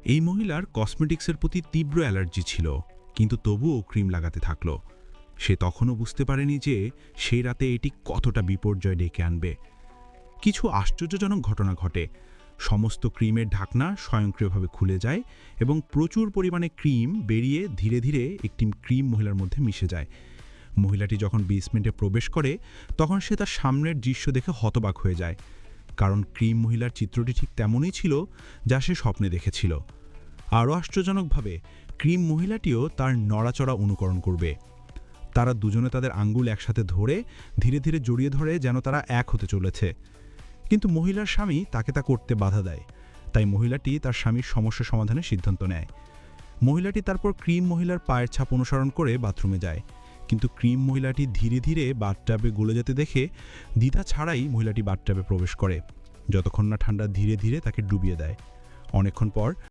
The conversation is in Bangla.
এই মহিলার কসমেটিক্সের প্রতি তীব্র অ্যালার্জি ছিল, কিন্তু তবুও ক্রিম লাগাতে থাকল। সে তখনও বুঝতে পারেনি যে সেই রাতে এটি কতটা বিপর্যয় ডেকে আনবে। কিছু আশ্চর্যজনক ঘটনা ঘটে। সমস্ত ক্রিমের ঢাকনা স্বয়ংক্রিয়ভাবে খুলে যায় এবং প্রচুর পরিমাণে ক্রিম বেরিয়ে ধীরে ধীরে একটি ক্রিম মহিলার মধ্যে মিশে যায়। মহিলাটি যখন বেসমেন্টে প্রবেশ করে তখন সে তার সামনের দৃশ্য দেখে হতবাক হয়ে যায়, কারণ ক্রিম মহিলার চিত্রটি ঠিক তেমনই ছিল যা সে স্বপ্নে দেখেছিল। আরও আশ্চর্যজনকভাবে ক্রিম মহিলাটিও তার নড়াচড়া অনুকরণ করবে। তারা দুজনে তাদের আঙ্গুল একসাথে ধরে ধীরে ধীরে জড়িয়ে ধরে যেন তারা এক হতে চলেছে। কিন্তু মহিলার স্বামী তাকে তা করতে বাধা দেয়। তাই মহিলাটি তার স্বামীর সমস্যা সমাধানের সিদ্ধান্ত নেয়। মহিলাটি তারপর ক্রিম মহিলার পায়ের ছাপ অনুসরণ করে বাথরুমে যায়, কিন্তু ক্রিম মহিলাটি ধীরে ধীরে বাথটাবে গলে যেতে দেখে দ্বিধা ছাড়াই মহিলাটি বাথটাবে প্রবেশ করে, যতক্ষণ না ঠান্ডা ধীরে ধীরে তাকে ডুবিয়ে দেয়। অনেকক্ষণ পর